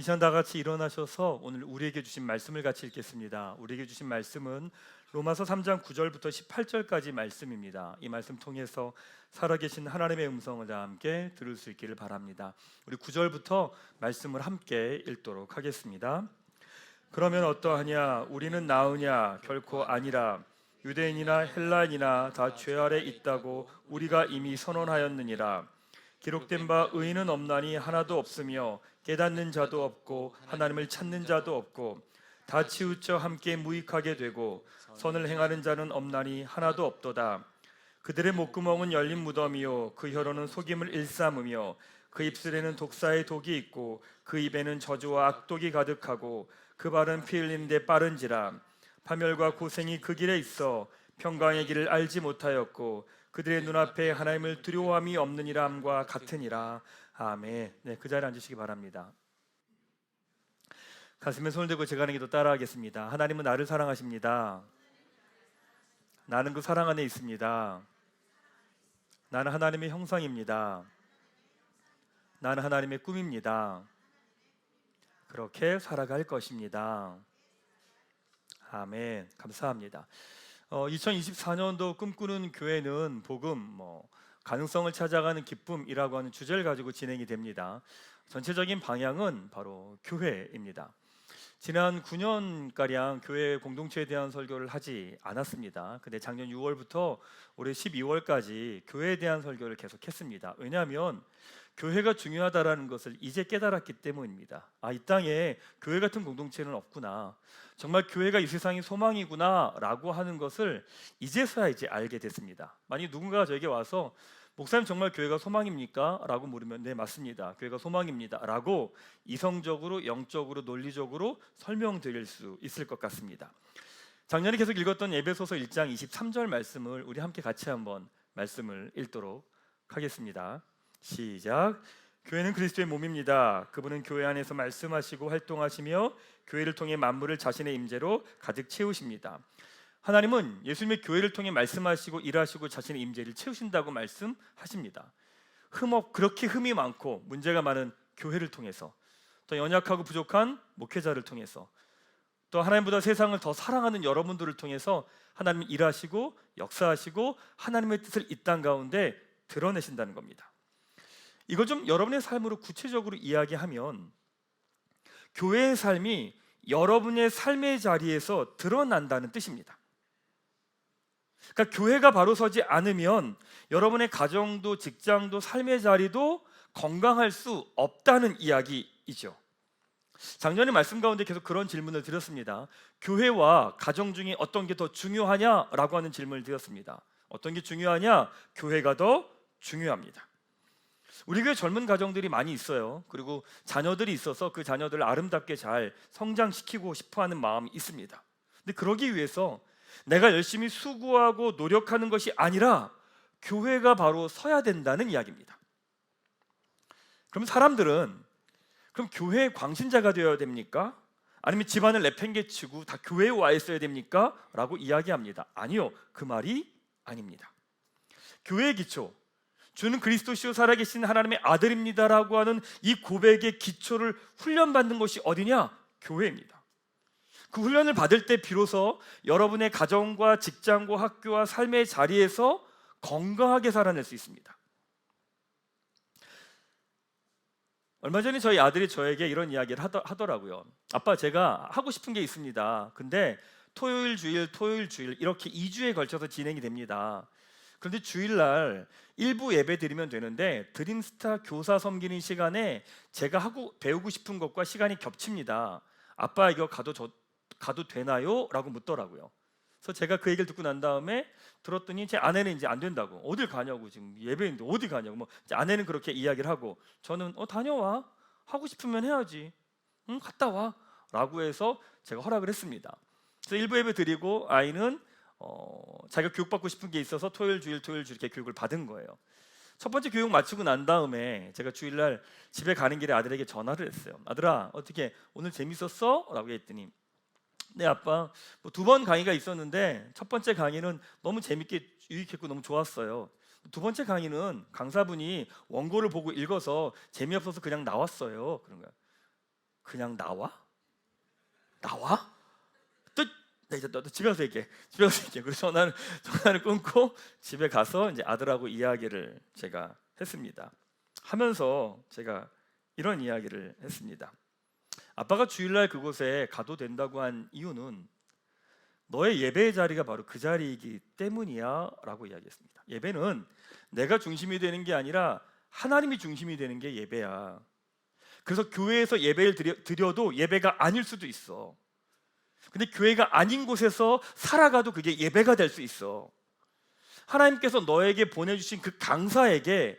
시간 다 같이 일어나셔서 오늘 우리에게 주신 말씀을 같이 읽겠습니다. 우리에게 주신 말씀은 로마서 3장 9절부터 18절까지 말씀입니다. 이 말씀 통해서 살아계신 하나님의 음성을 다 함께 들을 수 있기를 바랍니다. 우리 9절부터 말씀을 함께 읽도록 하겠습니다. 그러면 어떠하냐? 우리는 나으냐? 결코 아니라. 유대인이나 헬라인이나 다 죄 아래 있다고 우리가 이미 선언하였느니라. 기록된 바 의인은 없나니 하나도 없으며 깨닫는 자도 없고 하나님을 찾는 자도 없고 다 치우쳐 함께 무익하게 되고 선을 행하는 자는 없나니 하나도 없도다. 그들의 목구멍은 열린 무덤이요 그 혀로는 속임을 일삼으며 그 입술에는 독사의 독이 있고 그 입에는 저주와 악독이 가득하고 그 발은 피 흘리는 데 빠른지라. 파멸과 고생이 그 길에 있어 평강의 길을 알지 못하였고 그들의 눈앞에 하나님을 두려워함이 없느니라 함과 같으니라. 아멘. 네, 그 자리에 앉으시기 바랍니다. 가슴에 손을 대고 제가 하는 기도 따라하겠습니다. 하나님은 나를 사랑하십니다. 나는 그 사랑 안에 있습니다. 나는 하나님의 형상입니다. 나는 하나님의 꿈입니다. 그렇게 살아갈 것입니다. 아멘. 감사합니다. 2024년도 꿈꾸는 교회는 복음, 가능성을 찾아가는 기쁨이라고 하는 주제를 가지고 진행이 됩니다. 전체적인 방향은 바로 교회입니다. 지난 9년가량 교회 공동체에 대한 설교를 하지 않았습니다. 근데 작년 6월부터 올해 12월까지 교회에 대한 설교를 계속했습니다. 왜냐하면 교회가 중요하다라는 것을 이제 깨달았기 때문입니다. 이 땅에 교회 같은 공동체는 없구나, 정말 교회가 이 세상의 소망이구나 라고 하는 것을 이제서야 알게 됐습니다. 만약 누군가가 저에게 와서 목사님 정말 교회가 소망입니까? 라고 물으면 네 맞습니다, 교회가 소망입니다 라고 이성적으로 영적으로 논리적으로 설명드릴 수 있을 것 같습니다. 작년에 계속 읽었던 에베소서 1장 23절 말씀을 우리 함께 같이 한번 말씀을 읽도록 하겠습니다. 시작. 교회는 그리스도의 몸입니다. 그분은 교회 안에서 말씀하시고 활동하시며 교회를 통해 만물을 자신의 임재로 가득 채우십니다. 하나님은 예수님의 교회를 통해 말씀하시고 일하시고 자신의 임재를 채우신다고 말씀하십니다. 그렇게 흠이 많고 문제가 많은 교회를 통해서, 또 연약하고 부족한 목회자를 통해서, 또 하나님보다 세상을 더 사랑하는 여러분들을 통해서 하나님이 일하시고 역사하시고 하나님의 뜻을 이 땅 가운데 드러내신다는 겁니다. 이걸 좀 여러분의 삶으로 구체적으로 이야기하면 교회의 삶이 여러분의 삶의 자리에서 드러난다는 뜻입니다. 그러니까 교회가 바로 서지 않으면 여러분의 가정도 직장도 삶의 자리도 건강할 수 없다는 이야기이죠. 작년에 말씀 가운데 계속 그런 질문을 드렸습니다. 교회와 가정 중에 어떤 게 더 중요하냐라고 하는 질문을 드렸습니다. 어떤 게 중요하냐? 교회가 더 중요합니다. 우리 교회 젊은 가정들이 많이 있어요. 그리고 자녀들이 있어서 그 자녀들을 아름답게 잘 성장시키고 싶어하는 마음이 있습니다. 근데 그러기 위해서 내가 열심히 수고하고 노력하는 것이 아니라 교회가 바로 서야 된다는 이야기입니다. 그럼 사람들은 그럼 교회의 광신자가 되어야 됩니까? 아니면 집안을 내팽개치고 다 교회에 와 있어야 됩니까? 라고 이야기합니다. 아니요, 그 말이 아닙니다. 교회의 기초, 주는 그리스도시요 살아계신 하나님의 아들입니다라고 하는 이 고백의 기초를 훈련받는 것이 어디냐? 교회입니다. 그 훈련을 받을 때 비로소 여러분의 가정과 직장과 학교와 삶의 자리에서 건강하게 살아낼 수 있습니다. 얼마 전에 저희 아들이 저에게 이런 이야기를 하더라고요. 아빠, 제가 하고 싶은 게 있습니다. 근데 토요일 주일 이렇게 2주에 걸쳐서 진행이 됩니다. 그런데 주일날 일부 예배 드리면 되는데 드림스타 교사 섬기는 시간에 제가 배우고 싶은 것과 시간이 겹칩니다. 아빠, 이거 가도 되나요? 라고 묻더라고요. 그래서 제가 그 얘기를 듣고 난 다음에 들었더니 제 아내는 이제 안 된다고, 어딜 가냐고, 지금 예배인데 어디 가냐고, 제 아내는 그렇게 이야기를 하고 저는 다녀와, 하고 싶으면 해야지, 응, 갔다 와 라고 해서 제가 허락을 했습니다. 그래서 일부 예배 드리고 아이는 자기가 교육받고 싶은 게 있어서 토요일 주일 이렇게 교육을 받은 거예요. 첫 번째 교육 마치고 난 다음에 제가 주일날 집에 가는 길에 아들에게 전화를 했어요. 아들아, 어떻게 오늘 재밌었어? 라고 했더니 네 아빠, 2번 강의가 있었는데 첫 번째 강의는 너무 재밌게 유익했고 너무 좋았어요. 두 번째 강의는 강사분이 원고를 보고 읽어서 재미없어서 그냥 나왔어요. 그런 거야. 그냥 나와? 나와? 또 나 이제 너 집에 가서 얘기해. 집에 가서 얘기해. 그래서 전화를 끊고 집에 가서 이제 아들하고 이야기를 제가 했습니다. 하면서 제가 이런 이야기를 했습니다. 아빠가 주일날 그곳에 가도 된다고 한 이유는 너의 예배의 자리가 바로 그 자리이기 때문이야 라고 이야기했습니다. 예배는 내가 중심이 되는 게 아니라 하나님이 중심이 되는 게 예배야. 그래서 교회에서 예배를 드려도 예배가 아닐 수도 있어. 근데 교회가 아닌 곳에서 살아가도 그게 예배가 될 수 있어. 하나님께서 너에게 보내주신 그 강사에게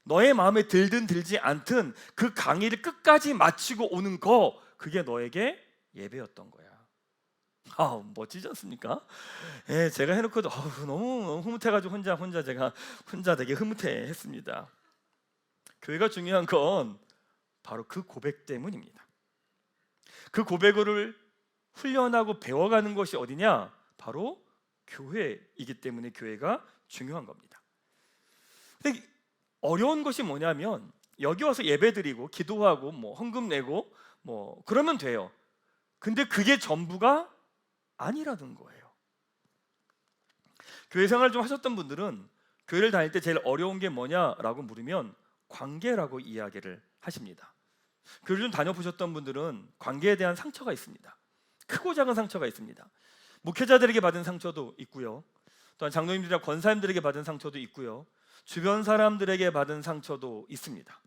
너의 마음에 들든 들지 않든 그 강의를 끝까지 마치고 오는 거, 그게 너에게 예배였던 거야. 멋지지 않습니까? 예, 제가 해놓고도 너무 흐뭇해가지고 혼자 되게 흐뭇해했습니다. 교회가 중요한 건 바로 그 고백 때문입니다. 그 고백을 훈련하고 배워가는 것이 어디냐? 바로 교회이기 때문에 교회가 중요한 겁니다. 근데 어려운 것이 뭐냐면 여기 와서 예배드리고 기도하고 헌금 내고 그러면 돼요. 근데 그게 전부가 아니라는 거예요. 교회 생활 좀 하셨던 분들은 교회를 다닐 때 제일 어려운 게 뭐냐라고 물으면 관계라고 이야기를 하십니다. 교회를 좀 다녀보셨던 분들은 관계에 대한 상처가 있습니다. 크고 작은 상처가 있습니다. 목회자들에게 받은 상처도 있고요, 또한 장로님들이나 권사님들에게 받은 상처도 있고요, 주변 사람들에게 받은 상처도 있습니다.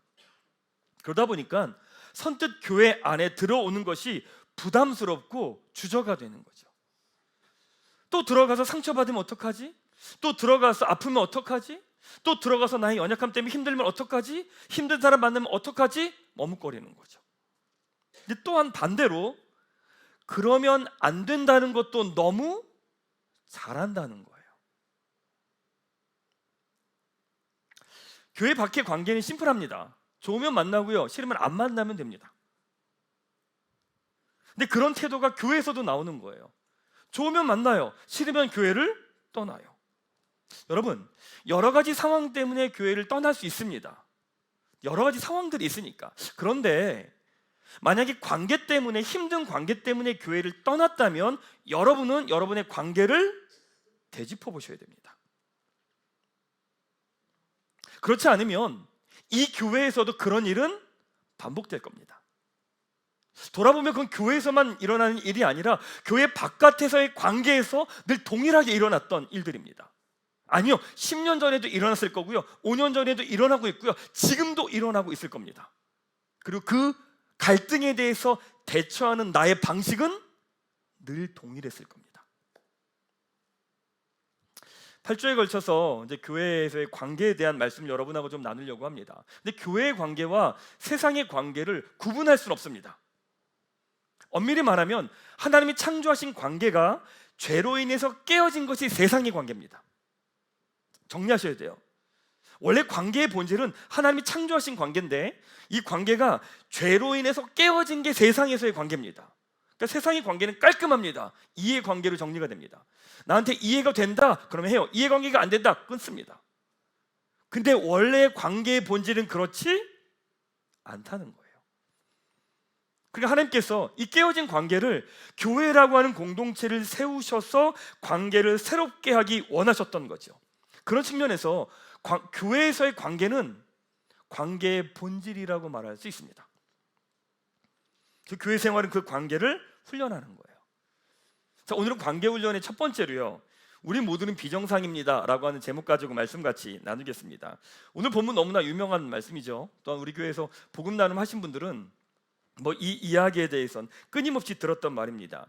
그러다 보니까 선뜻 교회 안에 들어오는 것이 부담스럽고 주저가 되는 거죠. 또 들어가서 상처받으면 어떡하지? 또 들어가서 아프면 어떡하지? 또 들어가서 나의 연약함 때문에 힘들면 어떡하지? 힘든 사람 만나면 어떡하지? 머뭇거리는 거죠. 근데 또한 반대로 그러면 안 된다는 것도 너무 잘한다는 거예요. 교회 밖의 관계는 심플합니다. 좋으면 만나고요, 싫으면 안 만나면 됩니다. 근데 그런 태도가 교회에서도 나오는 거예요. 좋으면 만나요, 싫으면 교회를 떠나요. 여러분, 여러 가지 상황 때문에 교회를 떠날 수 있습니다. 여러 가지 상황들이 있으니까. 그런데 만약에 관계 때문에, 힘든 관계 때문에 교회를 떠났다면 여러분은 여러분의 관계를 되짚어 보셔야 됩니다. 그렇지 않으면 이 교회에서도 그런 일은 반복될 겁니다. 돌아보면 그건 교회에서만 일어나는 일이 아니라 교회 바깥에서의 관계에서 늘 동일하게 일어났던 일들입니다. 아니요, 10년 전에도 일어났을 거고요, 5년 전에도 일어나고 있고요, 지금도 일어나고 있을 겁니다. 그리고 그 갈등에 대해서 대처하는 나의 방식은 늘 동일했을 겁니다. 8주에 걸쳐서 이제 교회에서의 관계에 대한 말씀을 여러분하고 좀 나누려고 합니다. 근데 교회의 관계와 세상의 관계를 구분할 수는 없습니다. 엄밀히 말하면 하나님이 창조하신 관계가 죄로 인해서 깨어진 것이 세상의 관계입니다. 정리하셔야 돼요. 원래 관계의 본질은 하나님이 창조하신 관계인데 이 관계가 죄로 인해서 깨어진 게 세상에서의 관계입니다. 그러니까 세상의 관계는 깔끔합니다. 이해관계로 정리가 됩니다. 나한테 이해가 된다 그러면 해요. 이해관계가 안 된다 끊습니다. 근데 원래 관계의 본질은 그렇지 않다는 거예요. 그러니까 하나님께서 이 깨어진 관계를 교회라고 하는 공동체를 세우셔서 관계를 새롭게 하기 원하셨던 거죠. 그런 측면에서 교회에서의 관계는 관계의 본질이라고 말할 수 있습니다. 교회 생활은 그 관계를 훈련하는 거예요. 자, 오늘은 관계 훈련의 첫 번째로요, 우리 모두는 비정상입니다 라고 하는 제목 가지고 말씀 같이 나누겠습니다. 오늘 본문 너무나 유명한 말씀이죠. 또한 우리 교회에서 복음 나눔 하신 분들은 이 이야기에 대해서는 끊임없이 들었던 말입니다.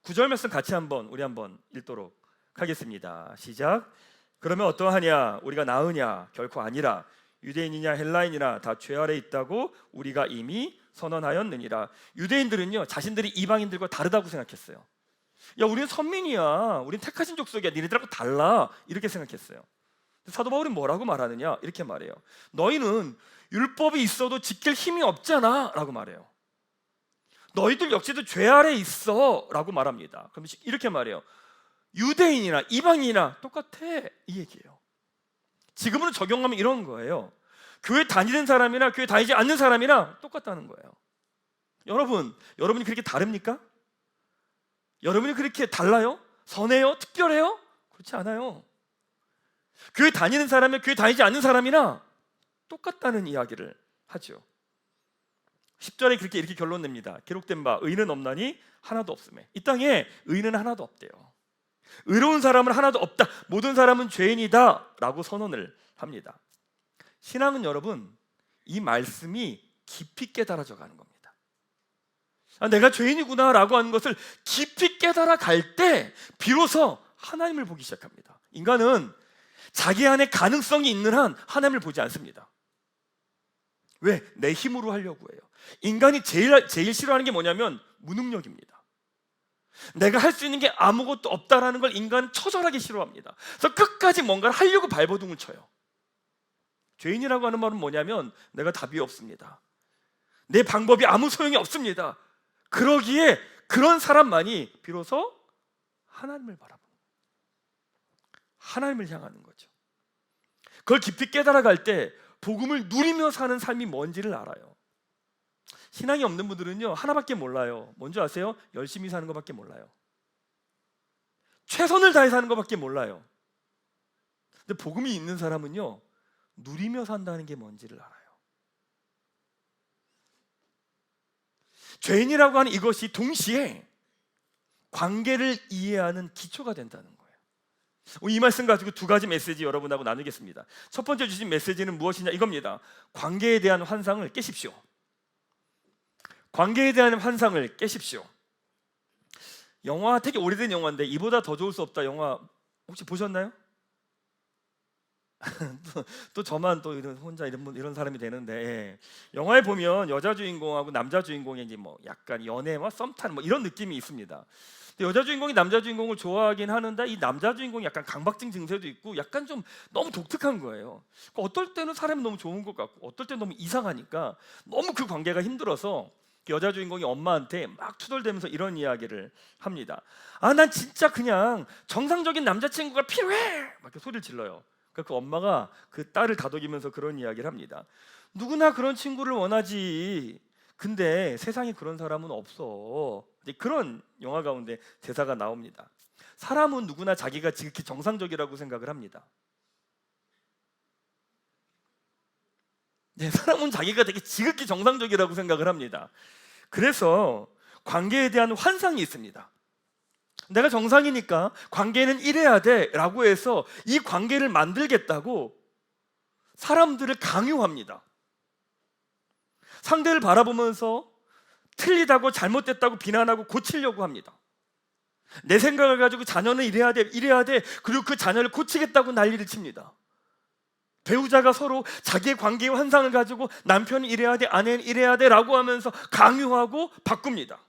9절 말씀 같이 우리 한번 읽도록 하겠습니다. 시작. 그러면 어떠하냐? 우리가 나으냐? 결코 아니라. 유대인이냐 헬라인이나 다 죄 아래 있다고 우리가 이미 선언하였느니라. 유대인들은요, 자신들이 이방인들과 다르다고 생각했어요. 야, 우리는 선민이야, 우리는 택하신 족속이야, 니네들하고 달라, 이렇게 생각했어요. 사도 바울은 뭐라고 말하느냐? 이렇게 말해요. 너희는 율법이 있어도 지킬 힘이 없잖아 라고 말해요. 너희들 역시도 죄 아래 있어 라고 말합니다. 그럼 이렇게 말해요. 유대인이나 이방인이나 똑같아, 이 얘기예요. 지금으로 적용하면 이런 거예요. 교회 다니는 사람이나 교회 다니지 않는 사람이나 똑같다는 거예요. 여러분이 그렇게 다릅니까? 여러분이 그렇게 달라요? 선해요? 특별해요? 그렇지 않아요. 교회 다니는 사람이 교회 다니지 않는 사람이나 똑같다는 이야기를 하죠. 10절에 그렇게 이렇게 결론 냅니다. 기록된 바 의인은 없나니 하나도 없음에. 이 땅에 의인은 하나도 없대요. 의로운 사람은 하나도 없다. 모든 사람은 죄인이다 라고 선언을 합니다. 신앙은 여러분, 이 말씀이 깊이 깨달아져 가는 겁니다. 내가 죄인이구나 라고 하는 것을 깊이 깨달아 갈 때 비로소 하나님을 보기 시작합니다. 인간은 자기 안에 가능성이 있는 한 하나님을 보지 않습니다. 왜? 내 힘으로 하려고 해요. 인간이 제일 싫어하는 게 뭐냐면 무능력입니다. 내가 할 수 있는 게 아무것도 없다라는 걸 인간은 처절하게 싫어합니다. 그래서 끝까지 뭔가를 하려고 발버둥을 쳐요. 죄인이라고 하는 말은 뭐냐면 내가 답이 없습니다. 내 방법이 아무 소용이 없습니다. 그러기에 그런 사람만이 비로소 하나님을 바라보는, 하나님을 향하는 거죠. 그걸 깊이 깨달아갈 때 복음을 누리며 사는 삶이 뭔지를 알아요. 신앙이 없는 분들은요, 하나밖에 몰라요. 뭔지 아세요? 열심히 사는 것밖에 몰라요. 최선을 다해 사는 것밖에 몰라요. 근데 복음이 있는 사람은요, 누리며 산다는 게 뭔지를 알아요. 죄인이라고 하는 이것이 동시에 관계를 이해하는 기초가 된다는 거예요. 이 말씀 가지고 두 가지 메시지 여러분하고 나누겠습니다. 첫 번째 주신 메시지는 무엇이냐, 이겁니다. 관계에 대한 환상을 깨십시오. 관계에 대한 환상을 깨십시오. 영화 되게 오래된 영화인데 이보다 더 좋을 수 없다 영화 혹시 보셨나요? 또 저만 또 혼자 이런 사람이 되는데, 예. 영화에 보면 여자 주인공하고 남자 주인공이 이제 뭐 약간 연애와 썸타는 뭐 이런 느낌이 있습니다. 근데 여자 주인공이 남자 주인공을 좋아하긴 하는데 이 남자 주인공이 약간 강박증 증세도 있고 약간 좀 너무 독특한 거예요. 어떨 때는 사람이 너무 좋은 것 같고 어떨 때는 너무 이상하니까 너무 그 관계가 힘들어서 여자 주인공이 엄마한테 막 투덜대면서 이런 이야기를 합니다. 난 진짜 그냥 정상적인 남자친구가 필요해! 막 이렇게 소리를 질러요. 그 엄마가 그 딸을 다독이면서 그런 이야기를 합니다. 누구나 그런 친구를 원하지. 근데 세상에 그런 사람은 없어. 그런 영화 가운데 대사가 나옵니다. 사람은 누구나 자기가 지극히 정상적이라고 생각을 합니다. 네, 사람은 자기가 되게 지극히 정상적이라고 생각을 합니다. 그래서 관계에 대한 환상이 있습니다. 내가 정상이니까 관계는 이래야 돼 라고 해서 이 관계를 만들겠다고 사람들을 강요합니다. 상대를 바라보면서 틀리다고 잘못됐다고 비난하고 고치려고 합니다. 내 생각을 가지고 자녀는 이래야 돼 그리고 그 자녀를 고치겠다고 난리를 칩니다. 배우자가 서로 자기의 관계의 환상을 가지고 남편이 이래야 돼, 아내는 이래야 돼 라고 하면서 강요하고 바꿉니다.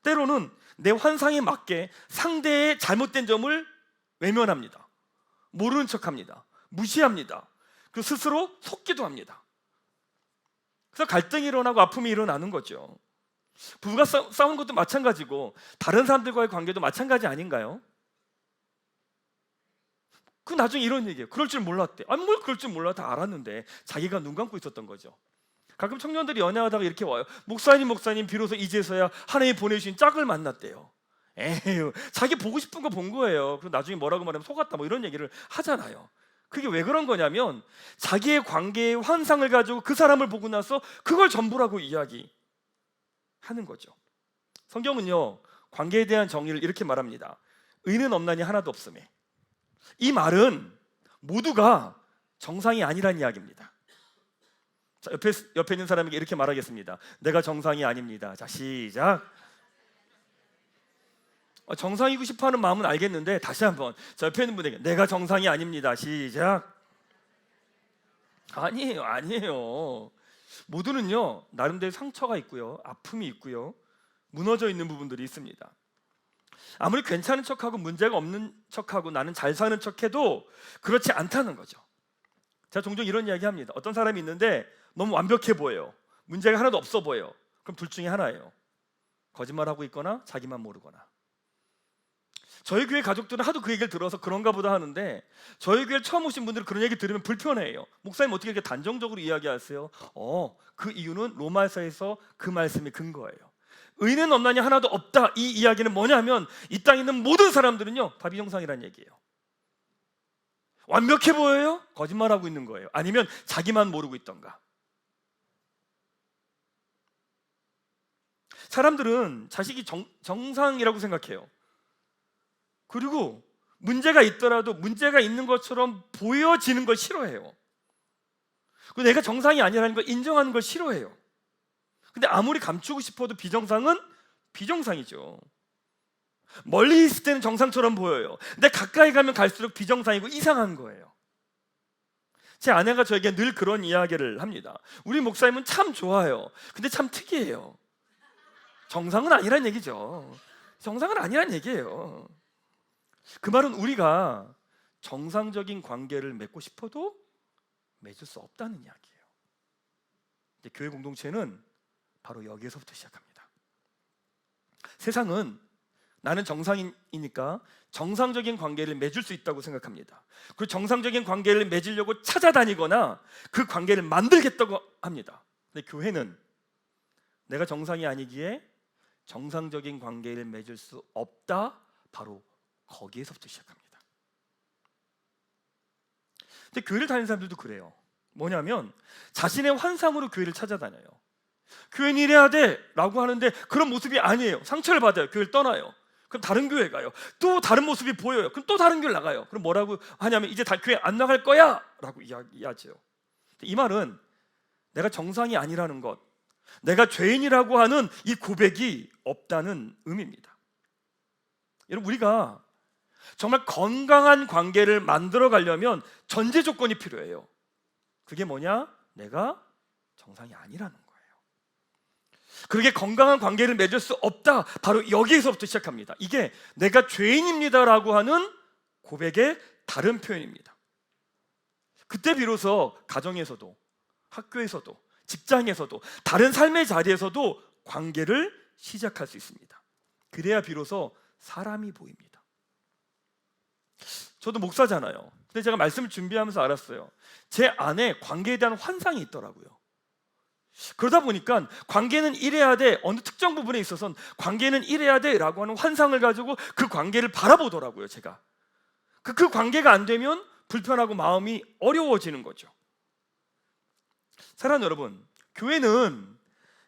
때로는 내 환상에 맞게 상대의 잘못된 점을 외면합니다. 모르는 척합니다. 무시합니다. 그리고 스스로 속기도 합니다. 그래서 갈등이 일어나고 아픔이 일어나는 거죠. 부부가 싸우는 것도 마찬가지고 다른 사람들과의 관계도 마찬가지 아닌가요? 그 나중에 이런 얘기예요. 그럴 줄 몰랐대. 뭘 그럴 줄 몰라, 다 알았는데 자기가 눈 감고 있었던 거죠. 가끔 청년들이 연애하다가 이렇게 와요. 목사님 비로소 이제서야 하나님이 보내주신 짝을 만났대요. 에휴, 자기 보고 싶은 거 본 거예요. 그리고 나중에 뭐라고 말하면 속았다 뭐 이런 얘기를 하잖아요. 그게 왜 그런 거냐면 자기의 관계의 환상을 가지고 그 사람을 보고 나서 그걸 전부라고 이야기하는 거죠. 성경은요, 관계에 대한 정의를 이렇게 말합니다. 의는 없나니 하나도 없음에. 이 말은 모두가 정상이 아니란 이야기입니다. 자, 옆에 있는 사람에게 이렇게 말하겠습니다. 내가 정상이 아닙니다. 자, 시작. 정상이고 싶어하는 마음은 알겠는데 다시 한번, 자, 옆에 있는 분에게 내가 정상이 아닙니다. 시작. 아니에요. 모두는요 나름대로 상처가 있고요, 아픔이 있고요, 무너져 있는 부분들이 있습니다. 아무리 괜찮은 척하고 문제가 없는 척하고 나는 잘 사는 척해도 그렇지 않다는 거죠. 제가 종종 이런 이야기 합니다. 어떤 사람이 있는데 너무 완벽해 보여요. 문제가 하나도 없어 보여요. 그럼 둘 중에 하나예요. 거짓말하고 있거나 자기만 모르거나. 저희 교회 가족들은 하도 그 얘기를 들어서 그런가 보다 하는데, 저희 교회 처음 오신 분들은 그런 얘기 들으면 불편해해요. 목사님 어떻게 이렇게 단정적으로 이야기하세요? 그 이유는 로마서에서 그 말씀이 근거예요. 의인은 없나니 하나도 없다. 이 이야기는 뭐냐면 이 땅에 있는 모든 사람들은요 다 비정상이라는 얘기예요. 완벽해 보여요? 거짓말하고 있는 거예요. 아니면 자기만 모르고 있던가. 사람들은 자식이 정상이라고 생각해요. 그리고 문제가 있더라도 문제가 있는 것처럼 보여지는 걸 싫어해요. 그리고 내가 정상이 아니라는 걸 인정하는 걸 싫어해요. 근데 아무리 감추고 싶어도 비정상은 비정상이죠. 멀리 있을 때는 정상처럼 보여요. 근데 가까이 가면 갈수록 비정상이고 이상한 거예요. 제 아내가 저에게 늘 그런 이야기를 합니다. 우리 목사님은 참 좋아요. 근데 참 특이해요. 정상은 아니란 얘기죠. 정상은 아니란 얘기예요. 그 말은 우리가 정상적인 관계를 맺고 싶어도 맺을 수 없다는 이야기예요. 근데 교회 공동체는 바로 여기에서부터 시작합니다. 세상은 나는 정상이니까 정상적인 관계를 맺을 수 있다고 생각합니다. 그 정상적인 관계를 맺으려고 찾아다니거나 그 관계를 만들겠다고 합니다. 근데 교회는 내가 정상이 아니기에 정상적인 관계를 맺을 수 없다. 바로 거기에서부터 시작합니다. 근데 교회를 다니는 사람들도 그래요. 뭐냐면 자신의 환상으로 교회를 찾아다녀요. 교회는 이래야 돼 라고 하는데 그런 모습이 아니에요. 상처를 받아요. 교회를 떠나요. 그럼 다른 교회 가요. 또 다른 모습이 보여요. 그럼 또 다른 교회 나가요. 그럼 뭐라고 하냐면 이제 다 교회 안 나갈 거야 라고 이야기하죠. 이 말은 내가 정상이 아니라는 것, 내가 죄인이라고 하는 이 고백이 없다는 의미입니다. 여러분, 우리가 정말 건강한 관계를 만들어 가려면 전제 조건이 필요해요. 그게 뭐냐? 내가 정상이 아니라는 거예요. 그렇게 건강한 관계를 맺을 수 없다. 바로 여기에서부터 시작합니다. 이게 내가 죄인입니다라고 하는 고백의 다른 표현입니다. 그때 비로소 가정에서도, 학교에서도, 직장에서도, 다른 삶의 자리에서도 관계를 시작할 수 있습니다. 그래야 비로소 사람이 보입니다. 저도 목사잖아요. 근데 제가 말씀을 준비하면서 알았어요. 제 안에 관계에 대한 환상이 있더라고요. 그러다 보니까 관계는 이래야 돼, 어느 특정 부분에 있어서는 관계는 이래야 돼 라고 하는 환상을 가지고 그 관계를 바라보더라고요. 제가 그 관계가 안 되면 불편하고 마음이 어려워지는 거죠. 사랑하는 여러분, 교회는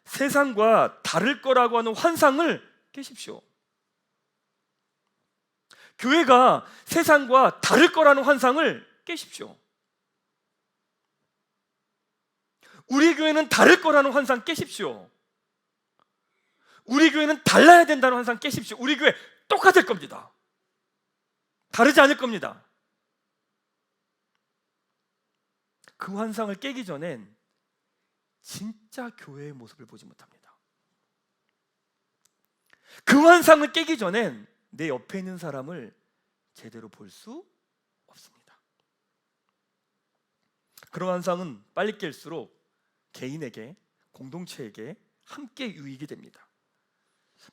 세상과 다를 거라고 하는 환상을 깨십시오. 교회가 세상과 다를 거라는 환상을 깨십시오. 우리 교회는 다를 거라는 환상 깨십시오. 우리 교회는 달라야 된다는 환상 깨십시오. 우리 교회 똑같을 겁니다. 다르지 않을 겁니다. 그 환상을 깨기 전엔 진짜 교회의 모습을 보지 못합니다. 그 환상을 깨기 전엔 내 옆에 있는 사람을 제대로 볼 수 없습니다. 그런 환상은 빨리 깰수록 개인에게, 공동체에게 함께 유익이 됩니다.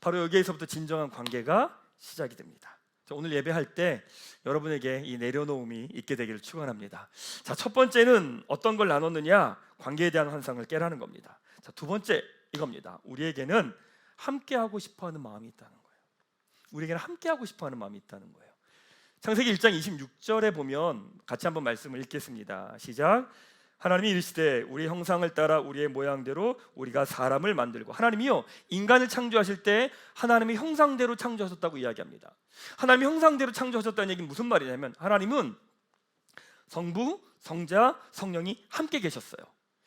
바로 여기에서부터 진정한 관계가 시작이 됩니다. 오늘 예배할 때 여러분에게 이 내려놓음이 있게 되기를 축원합니다. 자, 첫 번째는 어떤 걸 나눴느냐? 관계에 대한 환상을 깨라는 겁니다. 자, 두 번째 이겁니다. 우리에게는 함께하고 싶어하는 마음이 있다는 거예요. 우리에게는 함께하고 싶어하는 마음이 있다는 거예요. 창세기 1장 26절에 보면 같이 한번 말씀을 읽겠습니다. 시작. 하나님이 이르시되 우리 형상을 따라 우리의 모양대로 우리가 사람을 만들고, 하나님이요 인간을 창조하실 때 하나님의 형상대로 창조하셨다고 이야기합니다. 하나님의 형상대로 창조하셨다는 얘기는 무슨 말이냐면 하나님은 성부, 성자, 성령이 함께 계셨어요.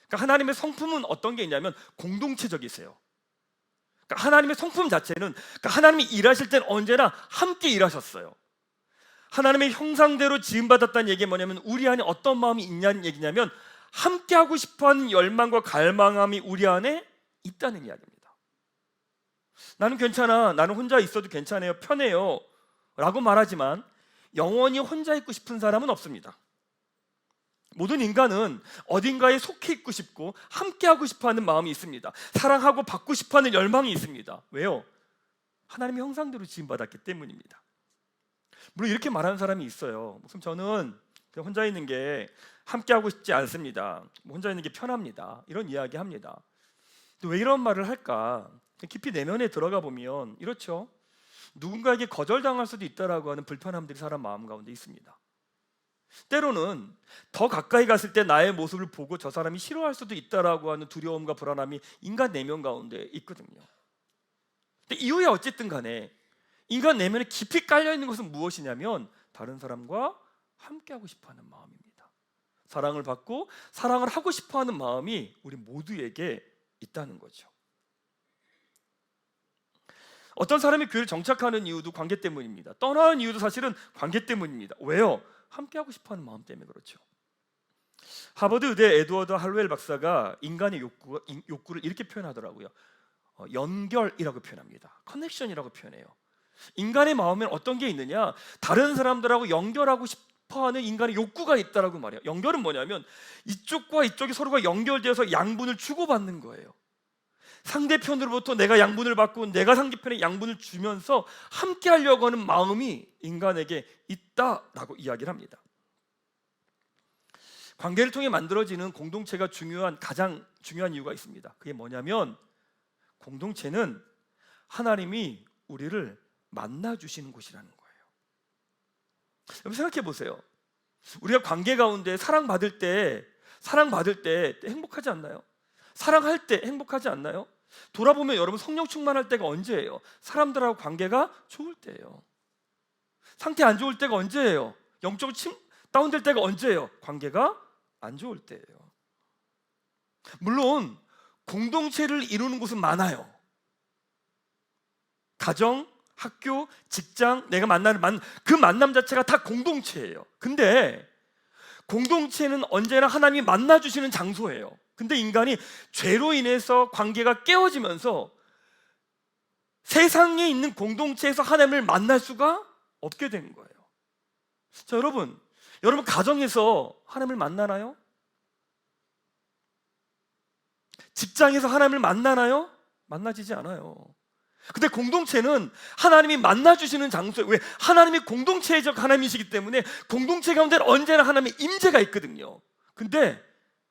그러니까 하나님의 성품은 어떤 게 있냐면 공동체적이세요. 그러니까 하나님의 성품 자체는, 그러니까 하나님이 일하실 때는 언제나 함께 일하셨어요. 하나님의 형상대로 지음받았다는 얘기가 뭐냐면 우리 안에 어떤 마음이 있냐는 얘기냐면 함께하고 싶어하는 열망과 갈망함이 우리 안에 있다는 이야기입니다. 나는 괜찮아, 나는 혼자 있어도 괜찮아요, 편해요 라고 말하지만 영원히 혼자 있고 싶은 사람은 없습니다. 모든 인간은 어딘가에 속해 있고 싶고 함께하고 싶어하는 마음이 있습니다. 사랑하고 받고 싶어하는 열망이 있습니다. 왜요? 하나님의 형상대로 지음받았기 때문입니다. 물론 이렇게 말하는 사람이 있어요. 무슨 저는 그냥 혼자 있는 게 함께하고 싶지 않습니다. 혼자 있는 게 편합니다. 이런 이야기 합니다. 왜 이런 말을 할까? 깊이 내면에 들어가 보면 이렇죠. 누군가에게 거절당할 수도 있다라고 하는 불편함들이 사람 마음 가운데 있습니다. 때로는 더 가까이 갔을 때 나의 모습을 보고 저 사람이 싫어할 수도 있다라고 하는 두려움과 불안함이 인간 내면 가운데 있거든요. 근데 이후에 어쨌든 간에 인간 내면에 깊이 깔려있는 것은 무엇이냐면 다른 사람과 함께하고 싶어하는 마음입니다. 사랑을 받고 사랑을 하고 싶어하는 마음이 우리 모두에게 있다는 거죠. 어떤 사람이 교회를 정착하는 이유도 관계 때문입니다. 떠나는 이유도 사실은 관계 때문입니다. 왜요? 함께하고 싶어하는 마음 때문에 그렇죠. 하버드 의대 에드워드 할웰 박사가 인간의 욕구를 이렇게 표현하더라고요. 연결이라고 표현합니다. 커넥션이라고 표현해요. 인간의 마음에 어떤 게 있느냐? 다른 사람들하고 연결하고 싶어하는 인간의 욕구가 있다라고 말해요. 연결은 뭐냐면 이쪽과 이쪽이 서로가 연결되어서 양분을 주고받는 거예요. 상대편으로부터 내가 양분을 받고 내가 상대편에 양분을 주면서 함께 하려고 하는 마음이 인간에게 있다라고 이야기를 합니다. 관계를 통해 만들어지는 공동체가 가장 중요한 이유가 있습니다. 그게 뭐냐면 공동체는 하나님이 우리를 만나주시는 곳이라는 거예요. 여러분 생각해 보세요. 우리가 관계 가운데 사랑받을 때 행복하지 않나요? 사랑할 때 행복하지 않나요? 돌아보면 여러분 성령 충만할 때가 언제예요? 사람들하고 관계가 좋을 때예요. 상태 안 좋을 때가 언제예요? 영적으로 다운될 때가 언제예요? 관계가 안 좋을 때예요. 물론 공동체를 이루는 곳은 많아요. 가정, 학교, 직장, 내가 만나는 그 만남 자체가 다 공동체예요. 근데 공동체는 언제나 하나님이 만나주시는 장소예요. 근데 인간이 죄로 인해서 관계가 깨어지면서 세상에 있는 공동체에서 하나님을 만날 수가 없게 된 거예요. 자, 여러분 가정에서 하나님을 만나나요? 직장에서 하나님을 만나나요? 만나지지 않아요. 근데 공동체는 하나님이 만나주시는 장소예요. 왜? 하나님이 공동체적 하나님이시기 때문에 공동체 가운데는 언제나 하나님의 임재가 있거든요. 근데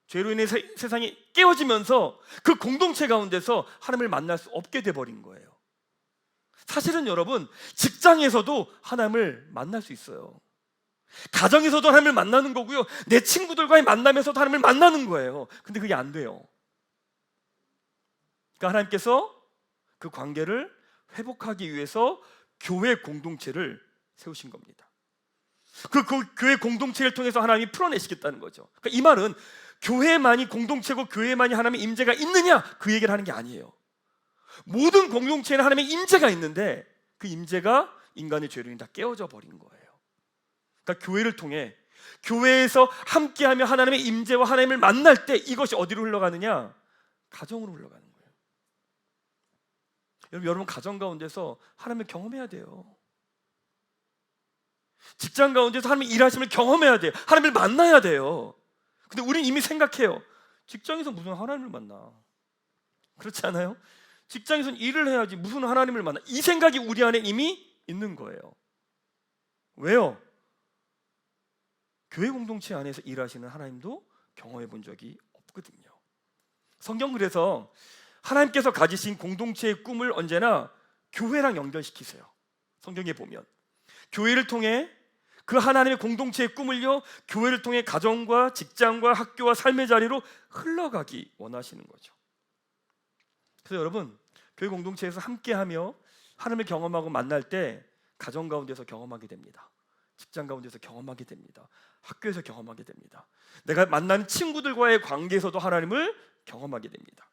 죄로 인해 세상이 깨어지면서 그 공동체 가운데서 하나님을 만날 수 없게 돼버린 거예요. 사실은 여러분 직장에서도 하나님을 만날 수 있어요. 가정에서도 하나님을 만나는 거고요. 내 친구들과의 만남에서도 하나님을 만나는 거예요. 근데 그게 안 돼요. 그러니까 하나님께서 그 관계를 회복하기 위해서 교회 공동체를 세우신 겁니다. 그 교회 공동체를 통해서 하나님이 풀어내시겠다는 거죠. 그러니까 이 말은 교회만이 공동체고 교회만이 하나님의 임재가 있느냐 그 얘기를 하는 게 아니에요. 모든 공동체에는 하나님의 임재가 있는데 그 임재가 인간의 죄로 인해 다 깨어져 버린 거예요. 그러니까 교회를 통해 교회에서 함께하며 하나님의 임재와 하나님을 만날 때 이것이 어디로 흘러가느냐? 가정으로 흘러가는 거예요. 여러분 가정 가운데서 하나님을 경험해야 돼요. 직장 가운데서 하나님의 일하심을 경험해야 돼요. 하나님을 만나야 돼요. 근데 우리는 이미 생각해요. 직장에서 무슨 하나님을 만나? 그렇지 않아요? 직장에서는 일을 해야지 무슨 하나님을 만나? 이 생각이 우리 안에 이미 있는 거예요. 왜요? 교회 공동체 안에서 일하시는 하나님도 경험해 본 적이 없거든요. 성경 그래서 하나님께서 가지신 공동체의 꿈을 언제나 교회랑 연결시키세요. 성경에 보면 교회를 통해 그 하나님의 공동체의 꿈을요 교회를 통해 가정과 직장과 학교와 삶의 자리로 흘러가기 원하시는 거죠. 그래서 여러분 교회 공동체에서 함께하며 하나님을 경험하고 만날 때 가정 가운데서 경험하게 됩니다. 직장 가운데서 경험하게 됩니다. 학교에서 경험하게 됩니다. 내가 만나는 친구들과의 관계에서도 하나님을 경험하게 됩니다.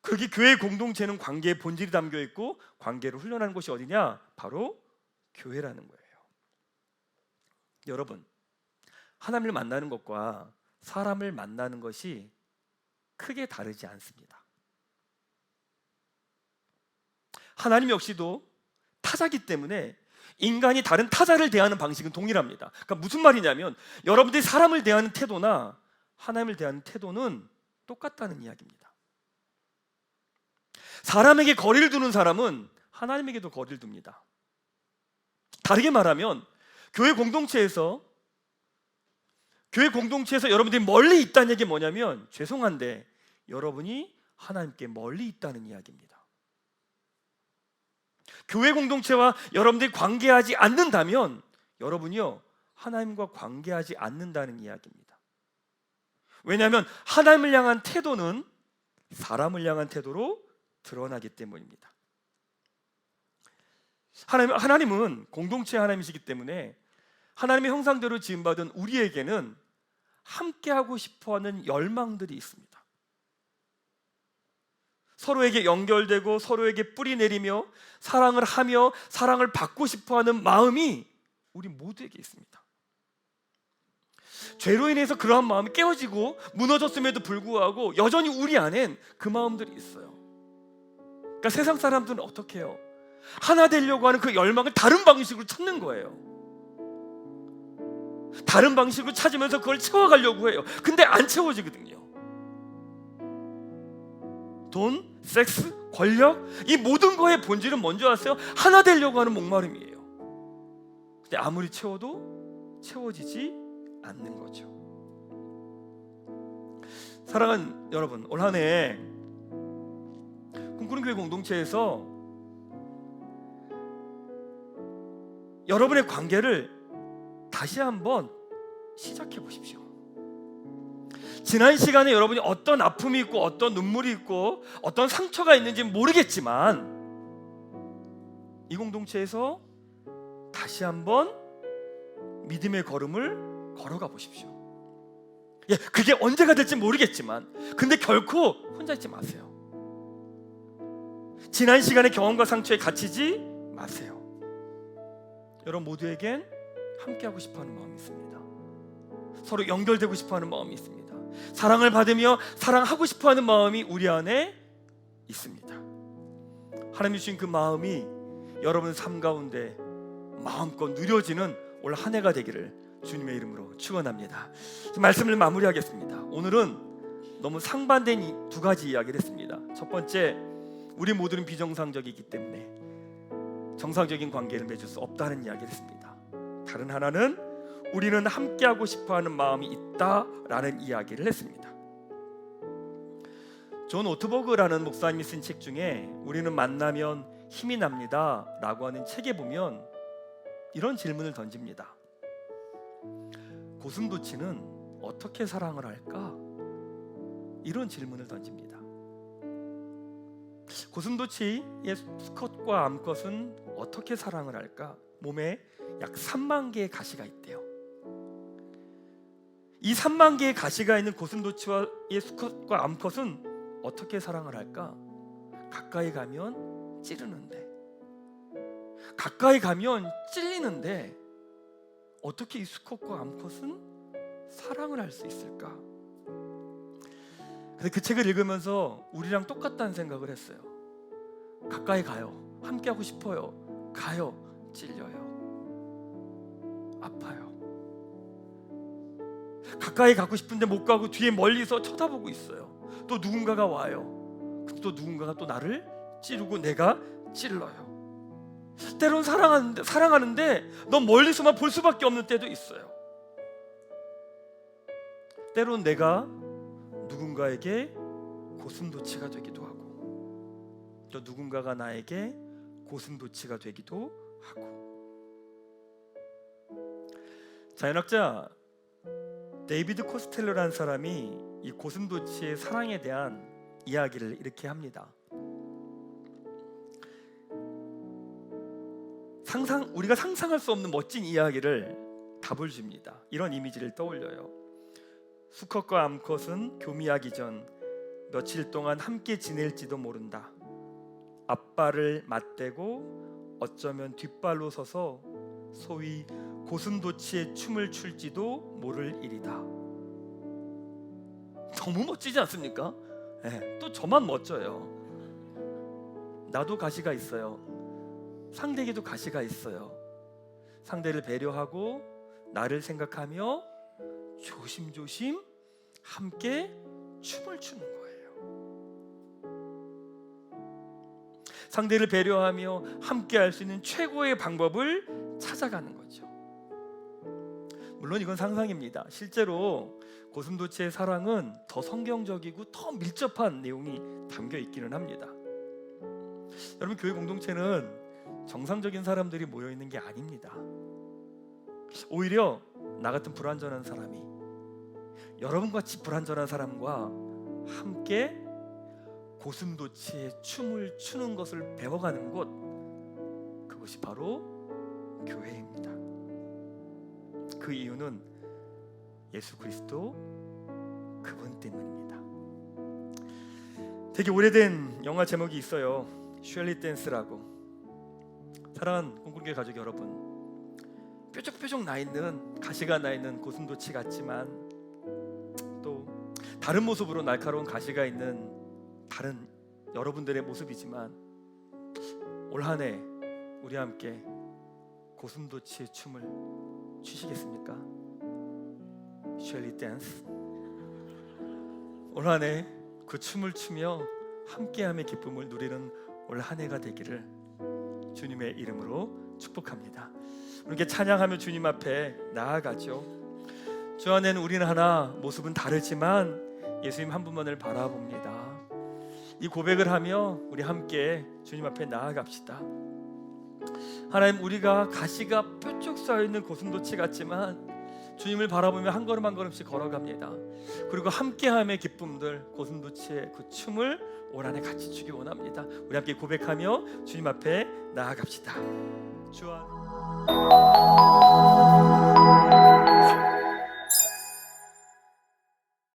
그게 교회 공동체는 관계의 본질이 담겨 있고 관계를 훈련하는 곳이 어디냐? 바로 교회라는 거예요. 여러분, 하나님을 만나는 것과 사람을 만나는 것이 크게 다르지 않습니다. 하나님 역시도 타자기 때문에 인간이 다른 타자를 대하는 방식은 동일합니다. 그러니까 무슨 말이냐면 여러분들이 사람을 대하는 태도나 하나님을 대하는 태도는 똑같다는 이야기입니다. 사람에게 거리를 두는 사람은 하나님에게도 거리를 둡니다. 다르게 말하면 교회 공동체에서 여러분들이 멀리 있다는 얘기 뭐냐면, 죄송한데 여러분이 하나님께 멀리 있다는 이야기입니다. 교회 공동체와 여러분들이 관계하지 않는다면 여러분이요, 하나님과 관계하지 않는다는 이야기입니다. 왜냐하면 하나님을 향한 태도는 사람을 향한 태도로 드러나기 때문입니다. 하나님은 공동체의 하나님이시기 때문에 하나님의 형상대로 지음받은 우리에게는 함께하고 싶어하는 열망들이 있습니다. 서로에게 연결되고 서로에게 뿌리 내리며 사랑을 하며 사랑을 받고 싶어하는 마음이 우리 모두에게 있습니다. 죄로 인해서 그러한 마음이 깨어지고 무너졌음에도 불구하고 여전히 우리 안엔 그 마음들이 있어요. 그러니까 세상 사람들은 어떻게 해요? 하나 되려고 하는 그 열망을 다른 방식으로 찾는 거예요. 다른 방식으로 찾으면서 그걸 채워가려고 해요. 근데 안 채워지거든요. 돈, 섹스, 권력, 이 모든 거의 본질은 뭔지 아세요? 하나 되려고 하는 목마름이에요. 근데 아무리 채워도 채워지지 않는 거죠. 사랑하는 여러분, 올 한 해 꿈꾸는 교회 공동체에서 여러분의 관계를 다시 한번 시작해 보십시오. 지난 시간에 여러분이 어떤 아픔이 있고 어떤 눈물이 있고 어떤 상처가 있는지 모르겠지만 이 공동체에서 다시 한번 믿음의 걸음을 걸어가 보십시오. 그게 언제가 될지 모르겠지만 근데 결코 혼자 있지 마세요. 지난 시간의 경험과 상처에 갇히지 마세요. 여러분 모두에겐 함께하고 싶어하는 마음이 있습니다. 서로 연결되고 싶어하는 마음이 있습니다. 사랑을 받으며 사랑하고 싶어하는 마음이 우리 안에 있습니다. 하나님이 주신 그 마음이 여러분 삶 가운데 마음껏 누려지는 올 한 해가 되기를 주님의 이름으로 축원합니다. 말씀을 마무리하겠습니다. 오늘은 너무 상반된 두 가지 이야기를 했습니다. 첫 번째, 우리 모두는 비정상적이기 때문에 정상적인 관계를 맺을 수 없다는 이야기를 했습니다. 다른 하나는 우리는 함께하고 싶어하는 마음이 있다라는 이야기를 했습니다. 존 오트버그라는 목사님이 쓴 책 중에 우리는 만나면 힘이 납니다 라고 하는 책에 보면 이런 질문을 던집니다. 고슴도치는 어떻게 사랑을 할까? 이런 질문을 던집니다. 고슴도치의 수컷과 암컷은 어떻게 사랑을 할까? 몸에 약 3만 개의 가시가 있대요. 이 3만 개의 가시가 있는 고슴도치와의 수컷과 암컷은 어떻게 사랑을 할까? 가까이 가면 찌르는데, 가까이 가면 찔리는데 어떻게 이 수컷과 암컷은 사랑을 할 수 있을까? 근데 그 책을 읽으면서 우리랑 똑같다는 생각을 했어요. 가까이 가요. 함께하고 싶어요. 가요. 찔려요. 아파요. 가까이 가고 싶은데 못 가고 뒤에 멀리서 쳐다보고 있어요. 또 누군가가 와요. 또 누군가가 또 나를 찌르고 내가 찔러요. 때론 사랑하는데 넌 멀리서만 볼 수밖에 없는 때도 있어요. 때론 내가 누군가에게 고슴도치가 되기도 하고 또 누군가가 나에게 고슴도치가 되기도 하고. 자연학자 데이비드 코스텔로라는 사람이 이 고슴도치의 사랑에 대한 이야기를 이렇게 합니다. 우리가 상상할 수 없는 멋진 이야기를 답을 줍니다. 이런 이미지를 떠올려요. 수컷과 암컷은 교미하기 전 며칠 동안 함께 지낼지도 모른다. 앞발을 맞대고 어쩌면 뒷발로 서서 소위 고슴도치의 춤을 출지도 모를 일이다. 너무 멋지지 않습니까? 네, 또 저만 멋져요. 나도 가시가 있어요. 상대에게도 가시가 있어요. 상대를 배려하고 나를 생각하며 조심조심 함께 춤을 추는 거예요. 상대를 배려하며 함께 할 수 있는 최고의 방법을 찾아가는 거죠. 물론 이건 상상입니다. 실제로 고슴도치의 사랑은 더 성경적이고 더 밀접한 내용이 담겨 있기는 합니다. 여러분, 교회 공동체는 정상적인 사람들이 모여 있는 게 아닙니다. 오히려 나 같은 불완전한 사람이 여러분같이 불완전한 사람과 함께 고슴도치의 춤을 추는 것을 배워가는 곳, 그것이 바로 교회입니다. 그 이유는 예수 그리스도 그분 때문입니다. 되게 오래된 영화 제목이 있어요. 셜리 댄스라고. 사랑하는 꿈꾸기 가족 여러분, 뾰족뾰족 나 있는, 가시가 나 있는 고슴도치 같지만 또 다른 모습으로 날카로운 가시가 있는 다른 여러분들의 모습이지만, 올 한 해 우리 함께 고슴도치의 춤을 추시겠습니까? 셜리 댄스. 올 한 해 그 춤을 추며 함께함의 기쁨을 누리는 올 한 해가 되기를 주님의 이름으로 축복합니다. 우리께 찬양하며 주님 앞에 나아가죠. 주 안에는 우리는 하나, 모습은 다르지만 예수님 한 분만을 바라봅니다. 이 고백을 하며 우리 함께 주님 앞에 나아갑시다. 하나님, 우리가 가시가 뾰족 쌓여있는 고슴도치 같지만 주님을 바라보며 한 걸음 한 걸음씩 걸어갑니다. 그리고 함께함의 기쁨들, 고슴도치의 그 춤을 올 한해 같이 추기 원합니다. 우리 함께 고백하며 주님 앞에 나아갑시다. 주 안